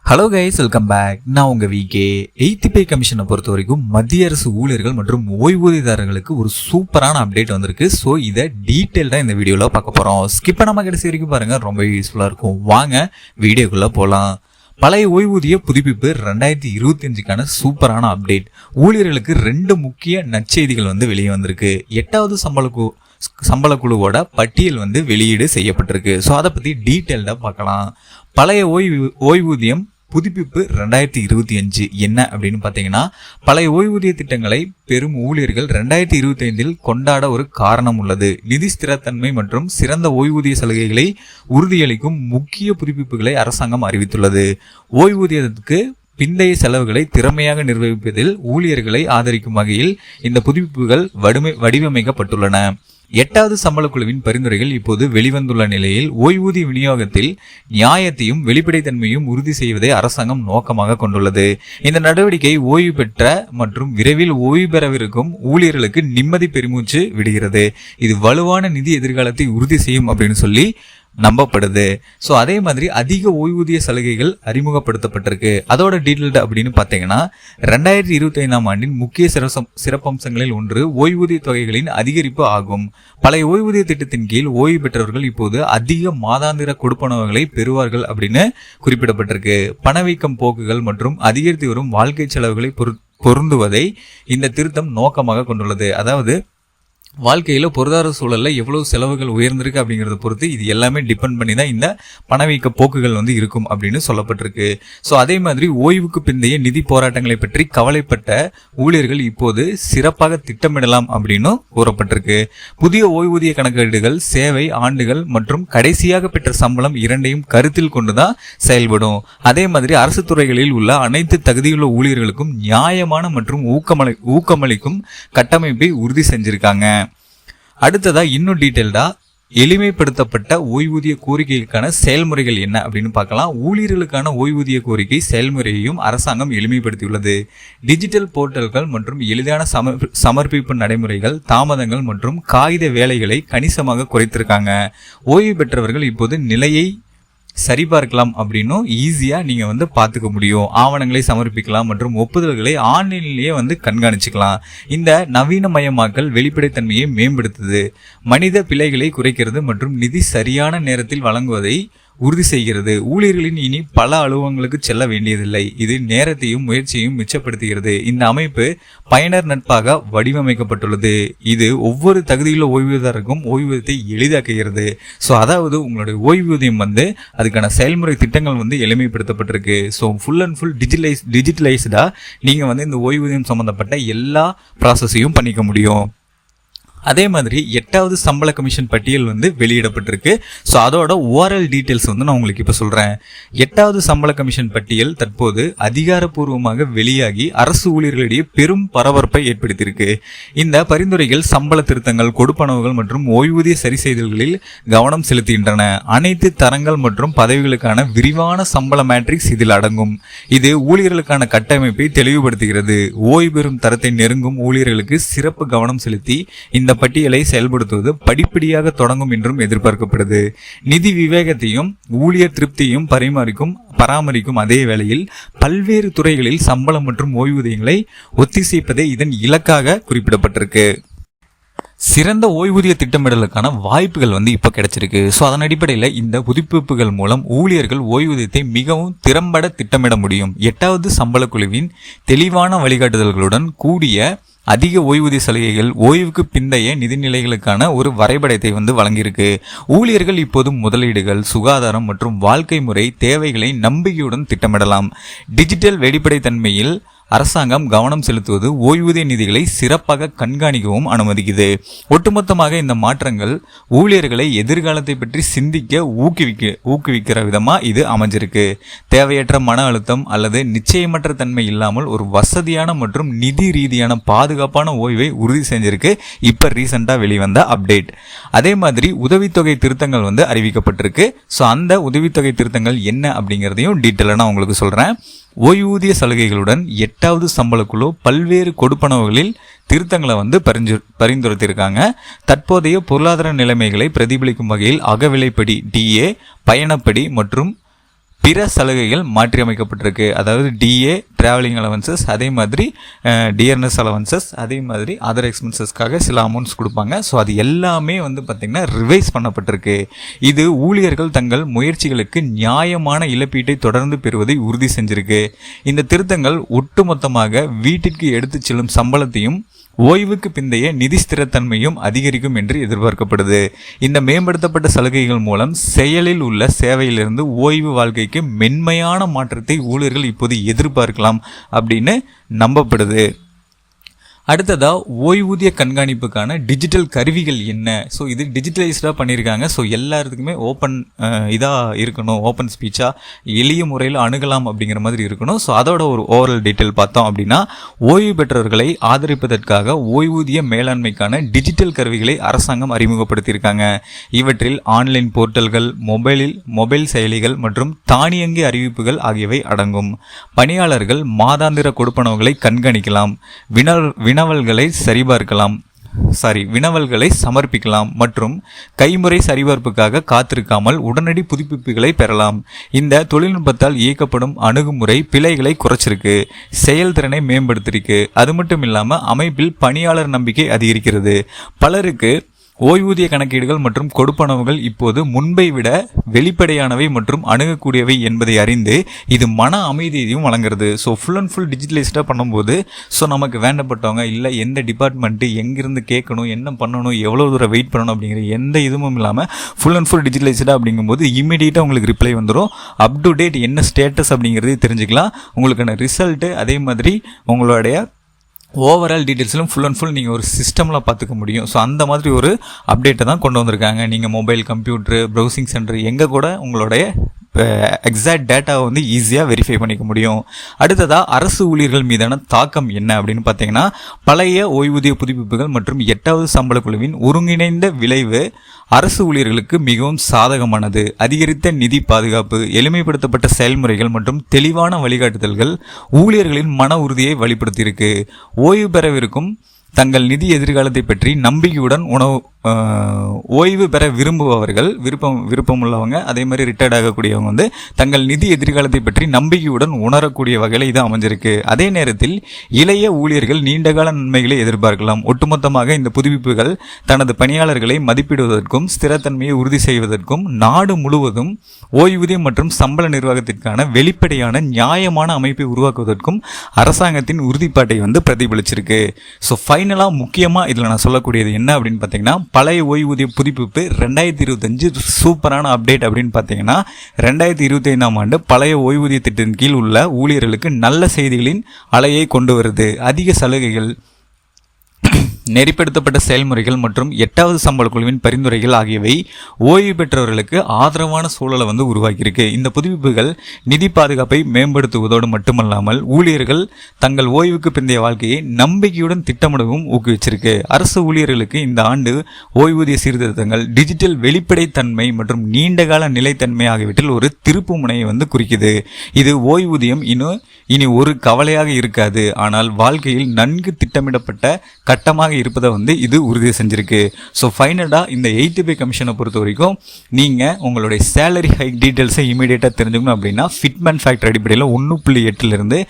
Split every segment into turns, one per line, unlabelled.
Hello guys, welcome back. நான் உங்கள் VK. 8th பே கமிஷனை பொறுத்த வரைக்கும் மத்திய அரசு ஊழியர்கள் மற்றும் ஓய்வூதியதாரர்களுக்கு ஒரு சூப்பரான அப்டேட் வந்திருக்கு. ஸோ இதை டீட்டெயில்டாக இந்த வீடியோவில் பார்க்க போகிறோம். ஸ்கிப் பண்ணாமல் கடைசி வரைக்கும் பாருங்கள், ரொம்ப யூஸ்ஃபுல்லாக இருக்கும். வாங்க வீடியோக்குள்ளே போகலாம். பழைய ஓய்வூதிய புதுப்பிப்பு 2025க்கான சூப்பரான அப்டேட். ஊழியர்களுக்கு 2 முக்கிய நற்செய்திகள் வெளியே வந்திருக்கு. 8வது சம்பளக்குழுவோட பட்டியல் வெளியீடு செய்யப்பட்டிருக்கு. ஸோ அதை பற்றி டீட்டெயில்டாக பார்க்கலாம். பழைய ஓய்வூதியம் புதுப்பிப்பு 2025 என்ன அப்படின்னு பார்த்தீங்கன்னா, பழைய ஓய்வூதிய திட்டங்களை பெறும் ஊழியர்கள் 2025 கொண்டாட ஒரு காரணம் உள்ளது. நிதி ஸ்திரத்தன்மை மற்றும் சிறந்த ஓய்வூதிய சலுகைகளை உறுதியளிக்கும் முக்கிய புதுப்பிப்புகளை அரசாங்கம் அறிவித்துள்ளது. ஓய்வூதியத்துக்கு பிந்தைய செலவுகளை திறமையாக நிர்வகிப்பதில் ஊழியர்களை ஆதரிக்கும் வகையில் இந்த புதுப்பிப்புகள் வடிவமைக்கப்பட்டுள்ளன. 8வது சம்பளக்குழுவின் பரிந்துரைகள் இப்போது வெளிவந்துள்ள நிலையில் ஓய்வூதிய விநியோகத்தில் நியாயத்தையும் வெளிப்படைத்தன்மையும் உறுதி செய்வதை அரசாங்கம் நோக்கமாக கொண்டுள்ளது. இந்த நடவடிக்கை ஓய்வு பெற்ற மற்றும் விரைவில் ஓய்வு பெறவிருக்கும் ஊழியர்களுக்கு நிம்மதி பெருமூச்சு விடுகிறது. இது வலுவான நிதி எதிர்காலத்தை உறுதி செய்யும் அப்படின்னு சொல்லி நம்பப்படுது. ஸோ அதே மாதிரி அதிக ஓய்வூதிய சலுகைகள் அறிமுகப்படுத்தப்பட்டிருக்கு. அதோட டீட்டெயில் அப்படின்னு பார்த்தீங்கன்னா, 2025ஆம் ஆண்டின் முக்கிய சிறப்பம்சங்களில் ஒன்று ஓய்வூதிய தொகைகளின் அதிகரிப்பு ஆகும். பழைய ஓய்வூதிய திட்டத்தின் கீழ் ஓய்வு பெற்றவர்கள் இப்போது அதிக மாதாந்திர கொடுப்பனவுகளை பெறுவார்கள் அப்படின்னு குறிப்பிடப்பட்டிருக்கு. பணவீக்கம் போக்குகள் மற்றும் அதிகரித்து வரும் வாழ்க்கை செலவுகளை பொருந்துவதை இந்த திருத்தம் நோக்கமாக கொண்டுள்ளது. அதாவது வாழ்க்கையில் பொருளாதார சூழலில் எவ்வளவு செலவுகள் உயர்ந்திருக்கு அப்படிங்கிறத பொறுத்து இது எல்லாமே டிபெண்ட் பண்ணி தான் இந்த பணவீக்க போக்குகள் இருக்கும் அப்படின்னு சொல்லப்பட்டிருக்கு. ஸோ அதே மாதிரி ஓய்வுக்கு பிந்தைய நிதி போராட்டங்களை பற்றி கவலைப்பட்ட ஊழியர்கள் இப்போது சிறப்பாக திட்டமிடலாம் அப்படின்னு கூறப்பட்டிருக்கு. புதிய ஓய்வூதிய கணக்கீடுகள் சேவை ஆண்டுகள் மற்றும் கடைசியாக பெற்ற சம்பளம் இரண்டையும் கருத்தில் கொண்டுதான் செயல்படும். அதே மாதிரி அரசு துறைகளில் உள்ள அனைத்து தகுதியுள்ள ஊழியர்களுக்கும் நியாயமான மற்றும் ஊக்கமளிக்கும் கட்டமைப்பை உறுதி செஞ்சிருக்காங்க. அடுத்ததா இன்னும் டீட்டெயில்டா எளிமைப்படுத்தப்பட்ட ஓய்வூதிய கோரிக்கைகளுக்கான செயல்முறைகள் என்ன அப்படின்னு பார்க்கலாம். ஊழியர்களுக்கான ஓய்வூதிய கோரிக்கை செயல்முறையையும் அரசாங்கம் எளிமைப்படுத்தியுள்ளது. டிஜிட்டல் போர்ட்டல்கள் மற்றும் எளிதான சமர்ப்பிப்பு நடைமுறைகள் தாமதங்கள் மற்றும் காகித வேலைகளை கணிசமாக குறைத்திருக்காங்க. ஓய்வு பெற்றவர்கள் இப்போது நிலையை சரிபார்க்கலாம் அப்படின்னும் ஈஸியாக நீங்கள் பார்த்துக்க முடியும். ஆவணங்களை சமர்ப்பிக்கலாம் மற்றும் ஒப்புதல்களை ஆன்லைன்லேயே கண்காணிச்சுக்கலாம். இந்த நவீனமயமாக்கல் வெளிப்படைத்தன்மையை மேம்படுத்துது, மனித பிழைகளை குறைக்கிறது மற்றும் நிதி சரியான நேரத்தில் வழங்குவதை உறுதி செய்கிறது. ஊழியர்களின் இனி பல அலுவலகங்களுக்கு செல்ல வேண்டியதில்லை. இது நேரத்தையும் முயற்சியையும் மிச்சப்படுத்துகிறது. இந்த அமைப்பு பயனர் நட்பாக வடிவமைக்கப்பட்டுள்ளது. இது ஒவ்வொரு தகுதியுள்ள ஓய்வூதியருக்கும் ஓய்வூதியத்தை எளிதாக்குகிறது. ஸோ அதாவது உங்களுடைய ஓய்வூதியம் அதுக்கான செயல்முறை திட்டங்கள் எளிமைப்படுத்தப்பட்டிருக்கு. ஸோ ஃபுல் அண்ட் ஃபுல் டிஜிட்டலைஸ்டாக நீங்கள் இந்த ஓய்வூதியம் சம்மந்தப்பட்ட எல்லா ப்ராசஸையும் பண்ணிக்க முடியும். அதே மாதிரி 8வது சம்பள கமிஷன் பட்டியல் வெளியிடப்பட்டிருக்கு. ஸோ அதோட ஓரல் டீட்டெயில்ஸ் நான் உங்களுக்கு இப்போ சொல்கிறேன். 8வது சம்பள கமிஷன் பட்டியல் தற்போது அதிகாரப்பூர்வமாக வெளியாகி அரசு ஊழியர்களிடையே பெரும் பரபரப்பை ஏற்படுத்தியிருக்கு. இந்த பரிந்துரைகள் சம்பள திருத்தங்கள், கொடுப்பனவுகள் மற்றும் ஓய்வூதிய சரி செய்தல்களில் கவனம் செலுத்துகின்றன. அனைத்து தரங்கள் மற்றும் பதவிகளுக்கான விரிவான சம்பள மேட்ரிக்ஸ் இதில் அடங்கும். இது ஊழியர்களுக்கான கட்டமைப்பை தெளிவுபடுத்துகிறது. ஓய்வு பெறும் தரத்தை நெருங்கும் ஊழியர்களுக்கு சிறப்பு கவனம் செலுத்தி இந்த பட்டியலை செயல்படுத்துவது படிப்படியாக தொடங்கும் என்றும் எதிர்பார்க்கப்படுது. நிதி விவேகத்தையும் ஊழியர் திருப்தியையும் பராமரிக்கும் அதே வேளையில் பல்வேறு துறைகளில் சம்பளம் மற்றும் ஓய்வூதியங்களை ஒத்திசைப்பதே இதன் இலக்காக குறிப்பிடப்பட்டிருக்கு. சிறந்த ஓய்வூதிய திட்டமிடலுக்கான வாய்ப்புகள் இப்போ கிடைச்சிருக்கு. ஸோ அதன் அடிப்படையில் இந்த புதுப்பிப்புகள் மூலம் ஊழியர்கள் ஓய்வூதியத்தை மிகவும் திறம்பட திட்டமிட முடியும். 8வது சம்பளக்குழுவின் தெளிவான வழிகாட்டுதல்களுடன் கூடிய அதிக ஓய்வூதிய சலுகைகள் ஓய்வுக்கு பிந்தைய நிதிநிலைகளுக்கான ஒரு வரைபடத்தை வழங்கியிருக்கு. ஊழியர்கள் இப்போது முதலீடுகள், சுகாதாரம் மற்றும் வாழ்க்கை முறை தேவைகளை நம்பிக்கையுடன் திட்டமிடலாம். டிஜிட்டல் வெளிப்படைத்தன்மையில் அரசாங்கம் கவனம் செலுத்துவது ஓய்வூதிய நிதிகளை சிறப்பாக கண்காணிக்கவும் அனுமதிக்குது. ஒட்டுமொத்தமாக இந்த மாற்றங்கள் ஊழியர்களை எதிர்காலத்தை பற்றி சிந்திக்க ஊக்குவிக்கிற விதமா இது அமைஞ்சிருக்கு. தேவையற்ற மன அழுத்தம் அல்லது நிச்சயமற்ற தன்மை இல்லாமல் ஒரு வசதியான மற்றும் நிதி ரீதியான பாதுகாப்பான ஓய்வை உறுதி செஞ்சிருக்கு இப்ப ரீசெண்டா வெளிவந்த அப்டேட். அதே மாதிரி உதவித்தொகை திருத்தங்கள் அறிவிக்கப்பட்டிருக்கு. ஸோ அந்த உதவித்தொகை திருத்தங்கள் என்ன அப்படிங்கிறதையும் டீட்டெயிலாக நான் உங்களுக்கு சொல்றேன். ஓய்வூதிய சலுகைகளுடன் 8வது சம்பளக்குழு பல்வேறு கொடுப்பனவுகளில் திருத்தங்களை பரிந்துரைத்திருக்காங்க. தற்போதைய பொருளாதார நிலைமைகளை பிரதிபலிக்கும் வகையில் அகவிலைப்படி DA, பயணப்படி மற்றும் பிற சலுகைகள் மாற்றியமைக்கப்பட்டிருக்கு. அதாவது டிஏ ட்ராவலிங் அலவன்சஸ், அதே மாதிரி டிஆர்என்எஸ் அலவன்சஸ், அதே மாதிரி அதர் எக்ஸ்பென்சஸ்க்காக சில அமௌண்ட்ஸ் கொடுப்பாங்க. ஸோ அது எல்லாமே வந்து பார்த்திங்கன்னா ரிவைஸ் பண்ணப்பட்டிருக்கு. இது ஊழியர்கள் தங்கள் முயற்சிகளுக்கு நியாயமான இழப்பீட்டை தொடர்ந்து பெறுவதை உறுதி செஞ்சிருக்கு. இந்த திருத்தங்கள் ஒட்டுமொத்தமாக வீட்டிற்கு எடுத்துச் செல்லும் சம்பளத்தையும் ஓய்வுக்கு பிந்தைய நிதி ஸ்திரத்தன்மையும் அதிகரிக்கும் என்று எதிர்பார்க்கப்படுது. இந்த மேம்படுத்தப்பட்ட சலுகைகள் மூலம் செயலில் உள்ள சேவையிலிருந்து ஓய்வு வாழ்க்கைக்கு மென்மையான மாற்றத்தை ஊழியர்கள் இப்போது எதிர்பார்க்கலாம் அப்படின்னு நம்பப்படுது. அடுத்ததா ஓய்வூதிய கண்காணிப்புக்கான டிஜிட்டல் கருவிகள் என்ன? ஸோ இது டிஜிட்டலைஸ்டாக பண்ணியிருக்காங்க. ஸோ எல்லாத்துக்குமே ஓப்பன் இதாக இருக்கணும், ஓப்பன் ஸ்பீச்சாக எளிய முறையில் அணுகலாம் அப்படிங்கிற மாதிரி இருக்கணும். ஸோ அதோட ஒரு ஓவரால் டீட்டெயில் பார்த்தோம் அப்படின்னா, ஓய்வு பெற்றவர்களை ஆதரிப்பதற்காக ஓய்வூதிய மேலாண்மைக்கான டிஜிட்டல் கருவிகளை அரசாங்கம் அறிமுகப்படுத்தியிருக்காங்க. இவற்றில் ஆன்லைன் போர்ட்டல்கள், மொபைல் செயலிகள் மற்றும் தானியங்கி அறிவிப்புகள் ஆகியவை அடங்கும். பணியாளர்கள் மாதாந்திர கொடுப்பனவுகளை கண்காணிக்கலாம், வினவல்களை சமர்ப்பிக்கலாம் மற்றும் கைமுறை சரிபார்ப்புக்காக காத்திருக்காமல் உடனடி புதுப்பிப்புகளை பெறலாம். இந்த தொழில்நுட்பத்தால் இயக்கப்படும் அணுகுமுறை பிழைகளை குறைச்சிருக்கு, செயல்திறனை மேம்படுத்திருக்கு. அது மட்டும் இல்லாமல் அமைப்பில் பணியாளர் நம்பிக்கை அதிகரிக்கிறது. பலருக்கு ஓய்வூதிய கணக்கீடுகள் மற்றும் கொடுப்பனவுகள் இப்போது முன்பை விட வெளிப்படையானவை மற்றும் அணுகக்கூடியவை என்பதை அறிந்து இது மன அமைதியையும் வழங்குறது. ஸோ ஃபுல் அண்ட் ஃபுல் டிஜிட்டலைஸ்டாக பண்ணும்போது நமக்கு வேண்டப்பட்டவங்க இல்லை எந்த டிபார்ட்மெண்ட்டு எங்கிருந்து கேட்கணும், என்ன பண்ணணும், எவ்வளோ தூரம் வெயிட் பண்ணணும் அப்படிங்கிற எந்த இதுவும் இல்லாமல் ஃபுல் அண்ட் ஃபுல் டிஜிட்டலைஸ்டாக அப்படிங்கும்போது இமீடியட்டாக உங்களுக்கு ரிப்ளை வந்துடும். அப் டு டேட் என்ன ஸ்டேட்டஸ் அப்படிங்கிறதே தெரிஞ்சுக்கலாம். உங்களுக்கான ரிசல்ட்டு, அதே மாதிரி உங்களுடைய ஓவரால் டீட்டெயில்ஸ்லும் ஃபுல் அண்ட் ஃபுல் நீங்கள் ஒரு சிஸ்டமில் பார்த்துக்க முடியும். ஸோ அந்த மாதிரி ஒரு அப்டேட்டை தான் கொண்டு வந்திருக்காங்க. நீங்கள் மொபைல், கம்ப்யூட்டரு, ப்ரௌசிங் சென்டர் எங்கே கூட உங்களுடைய எக்ஸாக்ட் டேட்டாவை வந்து ஈஸியாக வெரிஃபை பண்ணிக்க முடியும். அடுத்ததாக அரசு ஊழியர்கள் மீதான தாக்கம் என்ன அப்படின்னு பார்த்தீங்கன்னா, பழைய ஓய்வூதிய புதுப்பிப்புகள் மற்றும் 8வது சம்பள குழுவின் ஒருங்கிணைந்த விளைவு அரசு ஊழியர்களுக்கு மிகவும் சாதகமானது. அதிகரித்த நிதி பாதுகாப்பு, எளிமைப்படுத்தப்பட்ட செயல்முறைகள் மற்றும் தெளிவான வழிகாட்டுதல்கள் ஊழியர்களின் மன உறுதியை வெளிப்படுத்தியிருக்கு. ஓய்வு பெறவிருக்கும் தங்கள் நிதி எதிர்காலத்தை பற்றி நம்பிக்கையுடன் ஓய்வு பெற விரும்புபவர்கள், விருப்பமுள்ளவங்க, அதே மாதிரி ரிட்டையர்ட் ஆகக்கூடியவங்க வந்து தங்கள் நிதி எதிர்காலத்தை பற்றி நம்பிக்கையுடன் உணரக்கூடிய வகையில் இது அமைஞ்சிருக்கு. அதே நேரத்தில் இளைய ஊழியர்கள் நீண்டகால நன்மைகளை எதிர்பார்க்கலாம். ஒட்டுமொத்தமாக இந்த புதுப்பிப்புகள் தனது பணியாளர்களை மதிப்பிடுவதற்கும் ஸ்திரத்தன்மையை உறுதி செய்வதற்கும் நாடு முழுவதும் ஓய்வூதியம் மற்றும் சம்பள நிர்வாகத்திற்கான வெளிப்படையான நியாயமான அமைப்பை உருவாக்குவதற்கும் அரசாங்கத்தின் உறுதிப்பாட்டை வந்து பிரதிபலிச்சிருக்கு. ஸோ ஃபைனலாக முக்கியமாக இதில் நான் சொல்லக்கூடியது என்ன அப்படின்னு பார்த்தீங்கன்னா, பழைய ஓய்வூதிய புதுப்பிப்பு 2025 சூப்பரான அப்டேட் அப்படின்னு பார்த்தீங்கன்னா, 2025ஆம் ஆண்டு பழைய ஓய்வூதிய திட்டத்தின் கீழ் உள்ள ஊழியர்களுக்கு நல்ல செய்திகளின் அலையை கொண்டு வருது. அதிக சலுகைகள், நெறிப்படுத்தப்பட்ட செயல்முறைகள் மற்றும் 8வது சம்பள குழுவின் பரிந்துரைகள் ஆகியவை ஓய்வு பெற்றவர்களுக்கு ஆதரவான சூழலை வந்து உருவாக்கியிருக்கு. இந்த புதுப்பிப்புகள் நிதி பாதுகாப்பை மேம்படுத்துவதோடு மட்டுமல்லாமல் ஊழியர்கள் தங்கள் ஓய்வுக்கு பிந்தைய வாழ்க்கையை நம்பிக்கையுடன் திட்டமிடவும் ஊக்குவிச்சிருக்கு. அரசு ஊழியர்களுக்கு இந்த ஆண்டு ஓய்வூதிய சீர்திருத்தங்கள் டிஜிட்டல் வெளிப்படைத்தன்மை மற்றும் நீண்டகால நிலைத்தன்மை ஆகியவற்றில் ஒரு திருப்பு முனையை வந்து குறிக்குது. இது ஓய்வூதியம் இனி ஒரு கவலையாக இருக்காது, ஆனால் வாழ்க்கையில் நன்கு திட்டமிடப்பட்ட கட்டமாக இருப்பதை வந்து இது உறுதி செஞ்சிருக்கு. ஸோ ஃபைனலாக இந்த 8th பே கமிஷனை பொறுத்த வரைக்கும் நீங்கள் உங்களுடைய சேலரி ஹைக் டீட்டெயில்ஸை இமீடியட்டாக தெரிஞ்சுக்கணும் அப்படின்னா ஃபிட்மேன் ஃபேக்டர் அடிப்படையில் 1.8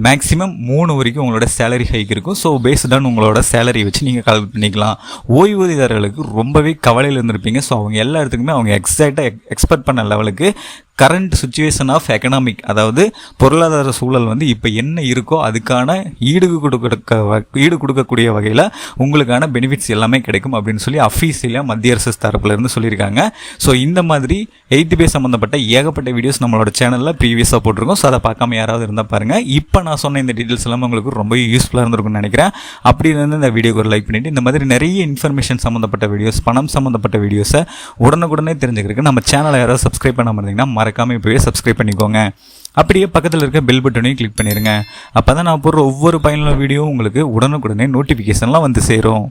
மேக்ஸிமம் 3 வரைக்கும் உங்களோட சேலரி ஹைக் இருக்கும். ஸோ பேஸ்டான உங்களோட சேலரி வச்சு நீங்கள் கால்குலேட் பண்ணிக்கலாம். ஓய்வூதியதாரர்களுக்கு ரொம்பவே கவலையில் இருந்திருப்பீங்க. ஸோ அவங்க எல்லா இடத்துக்குமே அவங்க எக்ஸாக்டாக எக்ஸ்பெக்ட் பண்ண லெவலுக்கு கரண்ட் சுச்சுவேஷன் ஆஃப் எக்கனாமிக், அதாவது பொருளாதார சூழல் வந்து இப்போ என்ன இருக்கோ அதுக்கான ஈடு கொடுக்கக்கூடிய வகையில் உங்களுக்கான பெனிஃபிட்ஸ் எல்லாமே கிடைக்கும் அப்படின்னு சொல்லி அஃபீஷியலாக மத்திய அரசு தரப்புல இருந்து சொல்லியிருக்காங்க. ஸோ இந்த மாதிரி 8th பே சம்மந்தப்பட்ட ஏகப்பட்ட வீடியோஸ் நம்மளோட சேனலில் ப்ரீவியஸாக போட்டிருக்கோம். ஸோ அதை பார்க்காம யாராவது இருந்தால் பாருங்கள். இப்போ நான் சொன்ன இந்த டீட்டெயில்ஸ் எல்லாமே உங்களுக்கு ரொம்ப யூஸ்ஃபுல்லாக இருந்திருக்கும்னு நினைக்கிறேன். அப்படி இருந்து இந்த வீடியோக்கு ஒரு லைக் பண்ணிவிட்டு இந்த மாதிரி நிறைய இன்ஃபர்மேஷன் சம்மந்தப்பட்ட வீடியோஸ், பணம் சம்மந்தப்பட்ட வீடியோஸை உடனுக்குடனே தெரிஞ்சுக்கிறதுக்கு நம்ம சேனலை யாராவது சப்ஸ்கிரைப் பண்ணாமல் இருந்தீங்கன்னா மறக்காமல் இப்போவே சப்ஸ்கிரைப் பண்ணிக்கோங்க. அப்படியே பக்கத்தில் இருக்க பெல் பட்டனையும் கிளிக் பண்ணிடுங்க. அப்போ தான் நான் போடுற ஒவ்வொரு பயனுள்ள வீடியோ உங்களுக்கு உடனுக்குடனே நோட்டிஃபிகேஷன்லாம் வந்து சேரும்.